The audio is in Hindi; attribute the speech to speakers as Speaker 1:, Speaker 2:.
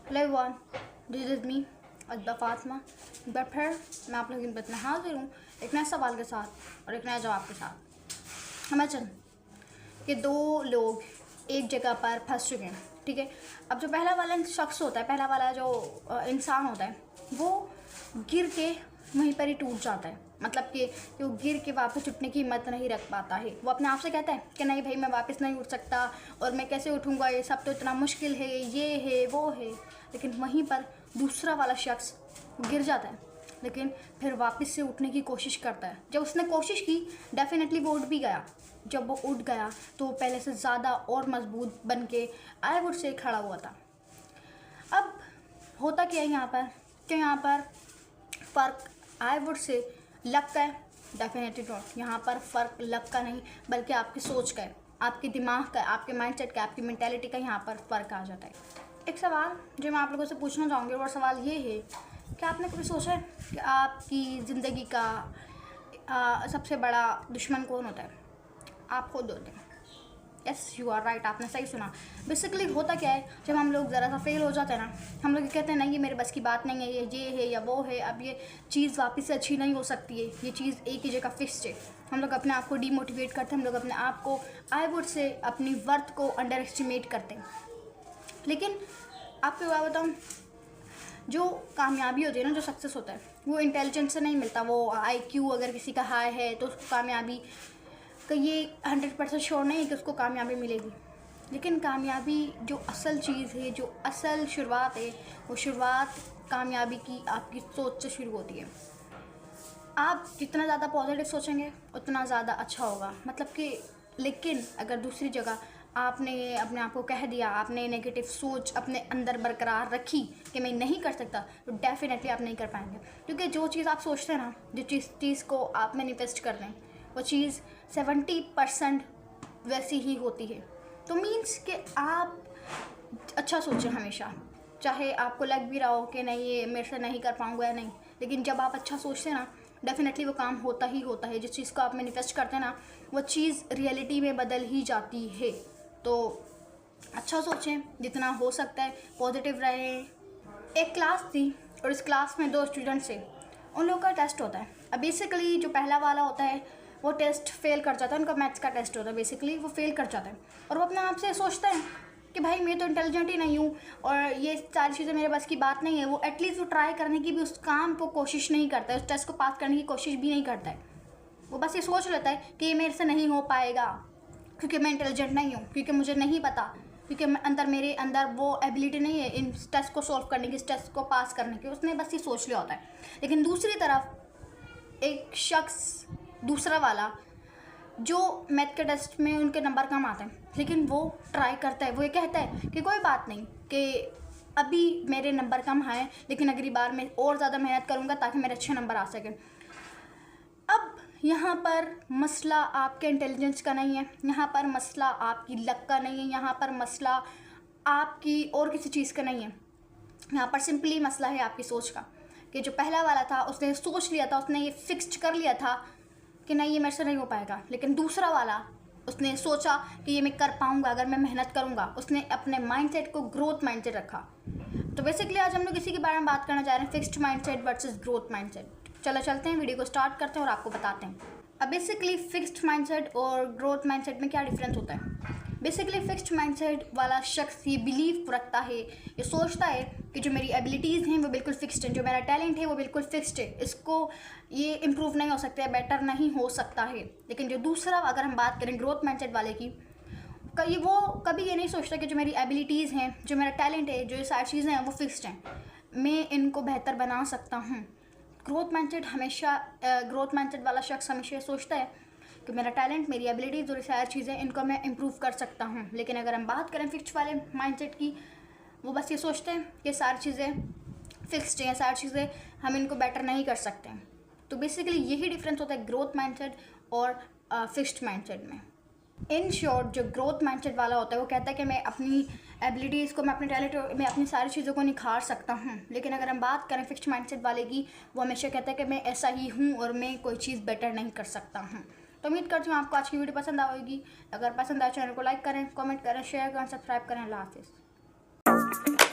Speaker 1: Hello everyone, this is me Abda Fatima. But फिर मैं आप लोगों की खिदमत में हाजिर हूँ एक नए सवाल के साथ और एक नए जवाब के साथ। इमेजिन कि दो लोग एक जगह पर फंस चुके हैं, ठीक है। अब जो पहला वाला शख्स होता है, पहला वाला जो इंसान होता है, वो गिर के वहीं पर ही टूट जाता है। मतलब कि वो गिर के वापस उठने की हिम्मत नहीं रख पाता है। वो अपने आप से कहता है कि नहीं भाई, मैं वापस नहीं उठ सकता और मैं कैसे उठूँगा, ये सब तो इतना मुश्किल है, ये है वो है। लेकिन वहीं पर दूसरा वाला शख्स गिर जाता है, लेकिन फिर वापस से उठने की कोशिश करता है। जब उसने कोशिश की, डेफिनेटली वो उठ भी गया। जब वो उठ गया तो पहले से ज़्यादा और मजबूत बन के आईवुड से खड़ा हुआ था। अब होता क्या है यहाँ पर कि यहाँ पर फ़र्क आईवुड से लक का है? Definitely not. यहाँ पर फ़र्क लक का नहीं, बल्कि आपकी सोच का है, आपके दिमाग का है, आपके माइंडसेट का, आपकी मेंटालिटी का यहाँ पर फ़र्क आ जाता है। एक सवाल जो मैं आप लोगों से पूछना चाहूँगी, और सवाल ये है कि आपने कभी सोचा है कि आपकी ज़िंदगी का सबसे बड़ा दुश्मन कौन होता है? आप खुद होते हैं। यस, यू आर राइट, आपने सही सुना। बेसिकली होता क्या है, जब हम लोग ज़रा सा फेल हो जाते हैं ना, हम लोग कहते हैं नहीं ये मेरे बस की बात नहीं है, ये है या वो है, अब ये चीज़ वापस से अच्छी नहीं हो सकती है, ये चीज़ एक ही जगह फिक्स्ड है। हम लोग अपने आप को डीमोटिवेट करते हैं, हम लोग अपने आप को आईवुड से अपनी वर्थ को अंडर एस्टिमेट करते हैं। लेकिन आपको क्या बताऊँ, जो कामयाबी होती है ना, जो सक्सेस होता है, वो इंटेलिजेंस से नहीं मिलता। वो IQ अगर किसी का हाई है तो उसको कामयाबी का ये 100% श्योर नहीं है कि उसको कामयाबी मिलेगी। लेकिन कामयाबी जो असल चीज़ है, जो असल शुरुआत है, वो शुरुआत कामयाबी की आपकी सोच से शुरू होती है। आप जितना ज़्यादा पॉजिटिव सोचेंगे उतना ज़्यादा अच्छा होगा। मतलब कि लेकिन अगर दूसरी जगह आपने अपने आप को कह दिया, आपने नेगेटिव सोच अपने अंदर बरकरार रखी कि मैं नहीं कर सकता, तो डेफिनेटली आप नहीं कर पाएंगे। क्योंकि जो चीज़ आप सोचते हैं ना, जो चीज़ को आप मैनिफेस्ट कर रहे हैं, वो चीज़ 70% वैसी ही होती है। तो मीन्स कि आप अच्छा सोचें हमेशा, चाहे आपको लग भी रहा हो कि नहीं ये मेरे से नहीं कर पाऊँगा या नहीं। लेकिन जब आप अच्छा सोचते हैं ना, डेफिनेटली वो काम होता ही होता है। जिस चीज़ को आप मैनिफेस्ट करते हैं ना, वो चीज़ रियलिटी में बदल ही जाती है। तो अच्छा सोचें जितना हो सकता है, पॉजिटिव रहें। एक क्लास थी और इस क्लास में 2 स्टूडेंट्स थे। उन लोगों का टेस्ट होता है। अब बेसिकली जो पहला वाला होता है वो टेस्ट फेल कर जाता है, उनका मैथ्स का टेस्ट होता है, बेसिकली वो फेल कर जाता है। और वो अपने आप से सोचता है कि भाई मैं तो इंटेलिजेंट ही नहीं हूँ और ये सारी चीज़ें मेरे बस की बात नहीं है। वो एटलीस्ट वो ट्राई करने की भी उस काम को कोशिश नहीं करता है, उस टेस्ट को पास करने की कोशिश भी नहीं करता है। वो बस ये सोच लेता है कि ये मेरे से नहीं हो पाएगा क्योंकि मैं इंटेलिजेंट नहीं हूँ, क्योंकि मुझे नहीं पता, क्योंकि मेरे अंदर वो एबिलिटी नहीं है इन टेस्ट को सॉल्व करने की, इस टेस्ट को पास करने की। उसने बस ये सोच लिया होता है। लेकिन दूसरी तरफ एक शख्स, दूसरा वाला, जो मैथ के टेस्ट में उनके नंबर कम आते हैं, लेकिन वो ट्राई करता है। वो ये कहता है कि कोई बात नहीं, कि अभी मेरे नंबर कम आए, लेकिन अगली बार मैं और ज़्यादा मेहनत करूँगा ताकि मेरे अच्छे नंबर आ सकें। अब यहाँ पर मसला आपके इंटेलिजेंस का नहीं है, यहाँ पर मसला आपकी लक का नहीं है, यहाँ पर मसला आपकी और किसी चीज़ का नहीं है। यहाँ पर सिंपली मसला है आपकी सोच का। कि जो पहला वाला था उसने सोच लिया था, उसने ये फिक्स्ड कर लिया था कि नहीं ये मेरे से नहीं हो पाएगा। लेकिन दूसरा वाला, उसने सोचा कि ये मैं कर पाऊँगा अगर मैं मेहनत करूँगा। उसने अपने माइंडसेट को ग्रोथ माइंडसेट रखा। तो बेसिकली आज हम लोग इसी के बारे में बात करना चाह रहे हैं, fixed mindset versus growth mindset. चलते हैं, वीडियो को स्टार्ट करते हैं और आपको बताते हैं। अब बेसिकली फिक्स्ड माइंडसेट और ग्रोथ माइंडसेट में क्या डिफरेंस होता है। बेसिकली फिक्स्ड माइंडसेट वाला शख्स ये बिलीव रखता है, ये सोचता है कि जो मेरी एबिलिटीज़ हैं वो बिल्कुल फिक्स्ड हैं, जो मेरा टैलेंट है वो बिल्कुल फिक्स्ड है, इसको ये इम्प्रूव नहीं हो सकता है, बेटर नहीं हो सकता है। लेकिन जो दूसरा, अगर हम बात करें ग्रोथ माइंडसेट वाले की, वो कभी ये नहीं सोचता कि जो मेरी एबिलिटीज़ हैं, जो मेरा टैलेंट है, जो ये सारी चीज़ें हैं वो फिक्स्ड हैं, मैं इनको बेहतर बना सकता हूँ। ग्रोथ माइंडसेट वाला शख्स हमेशा सोचता है कि मेरा टैलेंट, मेरी एबिलिटीज़ और सारी चीज़ें, इनको मैं इम्प्रूव कर सकता हूँ। लेकिन अगर हम बात करें फिक्स्ड वाले माइंडसेट की, वो बस ये सोचते हैं कि सारी चीज़ें फिक्स्ड हैं, सारी चीज़ें हम इनको बेटर नहीं कर सकते हैं। तो बेसिकली यही डिफरेंस होता है ग्रोथ माइंडसेट और फिक्स्ड माइंडसेट में। इन शॉर्ट, जो ग्रोथ माइंडसेट वाला होता है वो कहता है कि मैं अपनी एबिलिटीज़ को, मैं अपने टैलेंट, मैं अपनी सारी चीज़ों को निखार सकता हूँ। लेकिन अगर हम बात करें फिक्स्ड माइंडसेट वाले की, वो हमेशा कहता है कि मैं ऐसा ही हूँ और मैं कोई चीज़ बेटर नहीं कर सकता हूँ। तो उम्मीद करती हूँ आपको आज की वीडियो पसंद आएगी। अगर पसंद आए चैनल को लाइक करें, कमेंट करें, शेयर करें, सब्सक्राइब करें। अल्लाह हाफिज़।